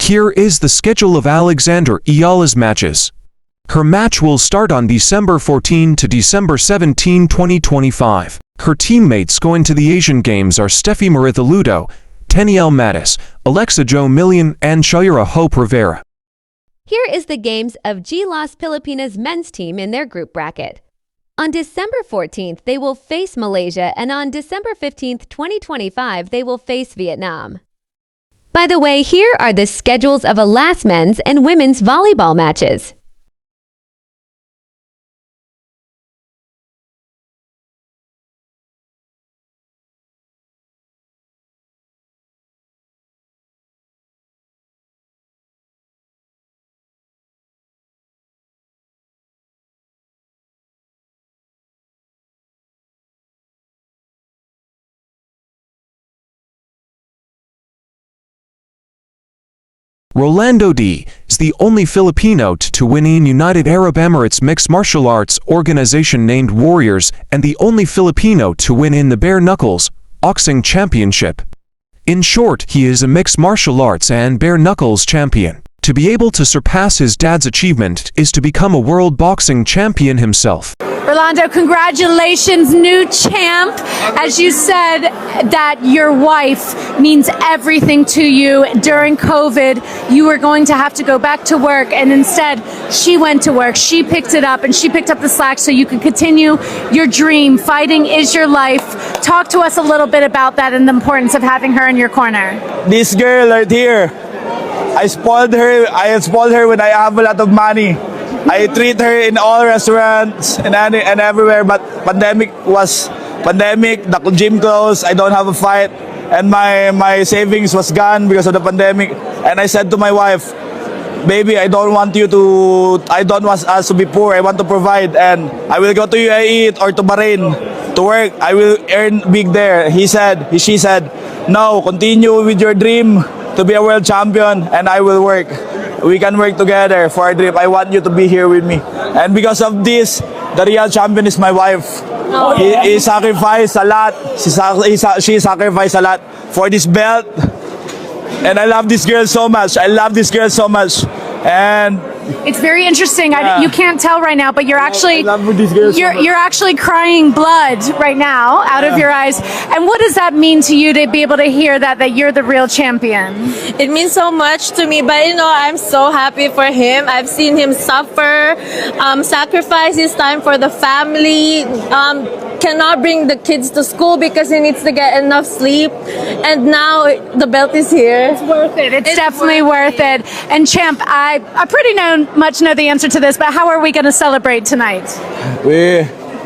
Here is the schedule of Alexandra Eala's matches. Her match will start on December 14 to December 17, 2025. Her teammates going to the Asian Games are Steffi Marithaludo, Teniel Mattis, Alexa Jo Million, and Shaira Hope Rivera. Here is the games of Las Filipinas men's team in their group bracket. On December 14th, they will face Malaysia, and on December 15th, 2025, they will face Vietnam. By the way, here are the schedules of Alas men's and women's volleyball matches. Rolando Dy is the only Filipino to win in United Arab Emirates mixed martial arts organization named Warriors, and the only Filipino to win in the bare knuckles boxing championship. In short, he is a mixed martial arts and bare knuckles champion. To be able to surpass his dad's achievement is to become a world boxing champion himself. Rolando, congratulations, new champ. As you said that your wife means everything to you. During COVID, you were going to have to go back to work, and instead she went to work. She picked it up, and she picked up the slack so you could continue your dream. Fighting is your life. Talk to us a little bit about that and the importance of having her in your corner. This girl right here, I spoiled her when I have a lot of money. I treat her in all restaurants and everywhere, but pandemic, the gym closed, I don't have a fight, and my savings was gone because of the pandemic. And I said to my wife, baby, I don't want us to be poor, I want to provide, and I will go to UAE or to Bahrain to work, I will earn big there. She said, no, continue with your dream to be a world champion, and I will work. We can work together for our dream. I want you to be here with me. And because of this, the real champion is my wife. He sacrificed a lot. She sacrificed a lot for this belt. And I love this girl so much. And it's very interesting. Yeah. You can't tell right now, but you're actually crying blood right now out of your eyes. And what does that mean to you to be able to hear that you're the real champion? It means so much to me, but I'm so happy for him. I've seen him suffer, sacrifice his time for the family, cannot bring the kids to school because he needs to get enough sleep, and now the belt is here. It's worth it. It's definitely worth it. And champ, I pretty much know the answer to this, but how are we going to celebrate tonight?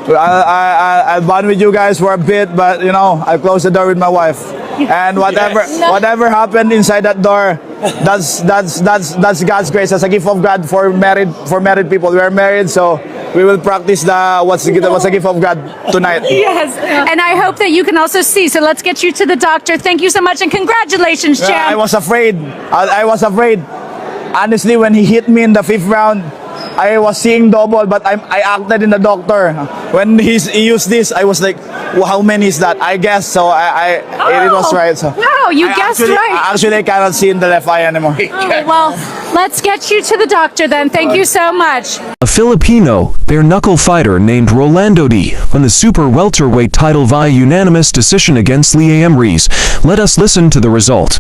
I'll bond with you guys for a bit, but I close the door with my wife. And whatever happened inside that door, that's God's grace. That's a gift of God for married people. We are married, so we will practice what's the gift of God tonight. Yes, and I hope that you can also see. So let's get you to the doctor. Thank you so much, and congratulations, champ. I was afraid. Honestly, when he hit me in the 5th round, I was seeing double, but I acted in the doctor. When he used this, I was like, well, how many is that? I guess so. It was right. So wow, you guessed right. Actually, I cannot see in the left eye anymore. Oh, well, let's get you to the doctor then. Thank you so much. A Filipino bare knuckle fighter named Rolando Dy won the super welterweight title via unanimous decision against Lee Amries. Let us listen to the result.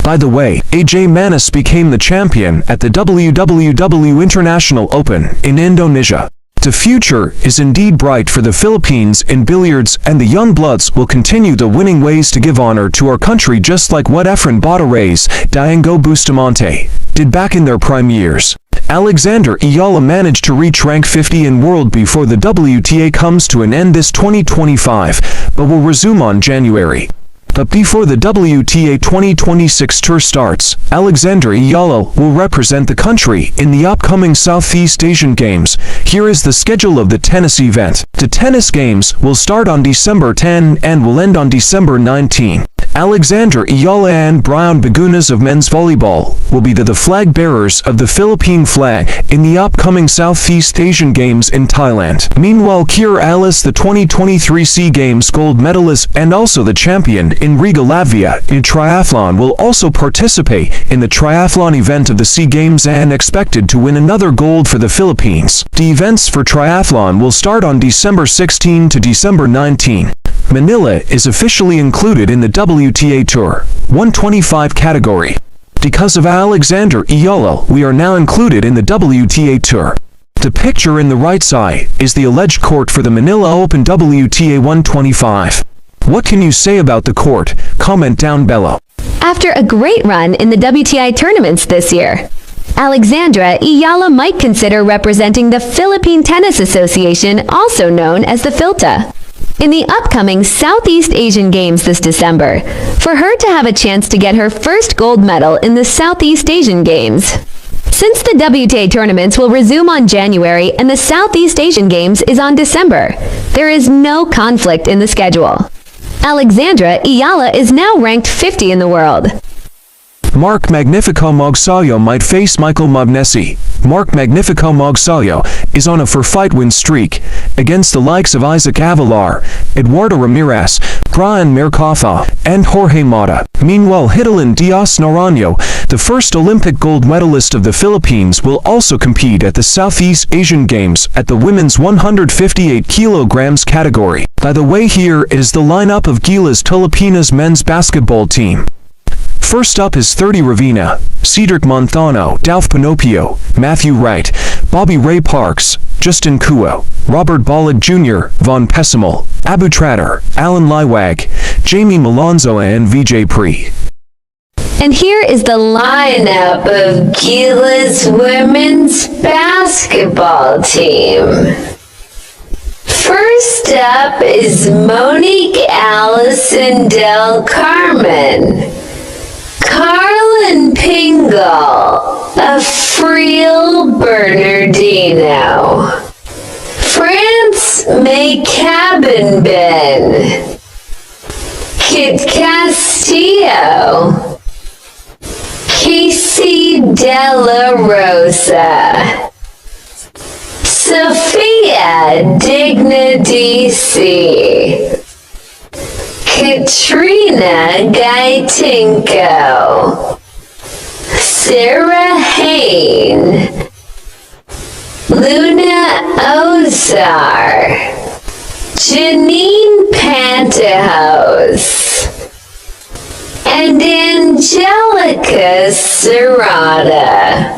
By the way, AJ Manis became the champion at the WWW International Open in Indonesia. The future is indeed bright for the Philippines in billiards, and the young bloods will continue the winning ways to give honor to our country, just like what Efren Batares, Diego Bustamante did back in their prime years. Alexandra Eala managed to reach rank 50 in world before the WTA comes to an end this 2025, but will resume on January. But before the WTA 2026 tour starts, Alexandra Eala will represent the country in the upcoming Southeast Asian Games. Here is the schedule of the tennis event. The tennis games will start on December 10 and will end on December 19. Alexandra Eala and Brian Bagunas of men's volleyball will be the flag bearers of the Philippine flag in the upcoming Southeast Asian Games in Thailand. Meanwhile, Kira Alice, the 2023 SEA Games gold medalist and also the champion in Riga, Latvia, in triathlon, will also participate in the triathlon event of the SEA Games and expected to win another gold for the Philippines. The events for triathlon will start on December 16 to December 19. Manila is officially included in the WTA Tour 125 category. Because of Alexandra Eala, we are now included in the WTA Tour. The picture in the right side is the alleged court for the Manila Open WTA 125. What can you say about the court? Comment down below. After a great run in the WTA tournaments this year, Alexandra Eala might consider representing the Philippine Tennis Association, also known as the FILTA, in the upcoming Southeast Asian Games this December, for her to have a chance to get her first gold medal in the Southeast Asian Games. Since the WTA tournaments will resume on January and the Southeast Asian Games is on December, there is no conflict in the schedule. Alexandra Eala is now ranked 50 in the world. Mark Magnifico Magsayo might face Michael Magnesi. Mark Magnifico Magsayo is on a 4-fight win streak against the likes of Isaac Avalar, Eduardo Ramirez, Brian Mercatha, and Jorge Mata. Meanwhile, Hidalyn Diaz Naranjo, the first Olympic gold medalist of the Philippines, will also compete at the Southeast Asian Games at the women's 158 kilograms category. By the way, here is the lineup of Gilas Filipinas men's basketball team. First up is 30 Ravina, Cedric Monthano, Dalf Pinopio, Matthew Wright, Bobby Ray Parks, Justin Kuo, Robert Bollig Jr., Von Pessimal, Abu Tratter, Alan Liwag, Jamie Malonzo, and Vijay Pri. And here is the lineup of Gila's women's basketball team. First up is Monique Allison Del Carmen, Carlin Pingal, Afriel Bernardino, France May Cabinben, Kit Castillo, Casey Della Rosa, Sophia Dignadisi, Katrina Gaitinko, Sarah Hain, Luna Ozar, Janine Pantyhose, and Angelica Serrata.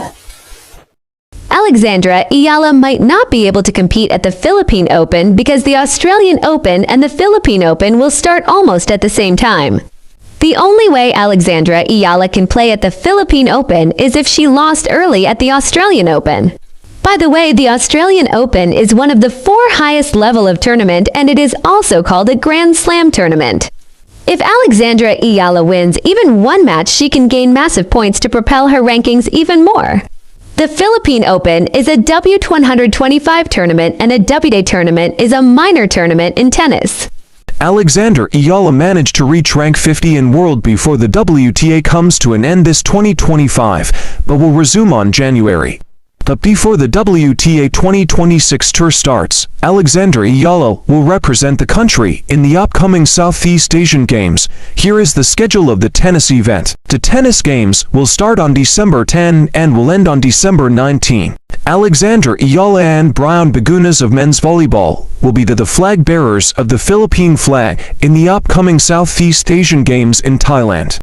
Alexandra Eala might not be able to compete at the Philippine Open because the Australian Open and the Philippine Open will start almost at the same time. The only way Alexandra Eala can play at the Philippine Open is if she lost early at the Australian Open. By the way, the Australian Open is one of the 4 highest level of tournament, and it is also called a Grand Slam tournament. If Alexandra Eala wins even one match, she can gain massive points to propel her rankings even more. The Philippine Open is a W125 tournament, and a WTA tournament is a minor tournament in tennis. Alexandra Eala managed to reach rank 50 in world before the WTA comes to an end this 2025, but will resume on January. But before the WTA 2026 tour starts, Alexandra Eala will represent the country in the upcoming Southeast Asian Games. Here is the schedule of the tennis event. The tennis games will start on December 10 and will end on December 19. Alexandra Eala and Brian Bagunas of men's volleyball will be the flag bearers of the Philippine flag in the upcoming Southeast Asian Games in Thailand.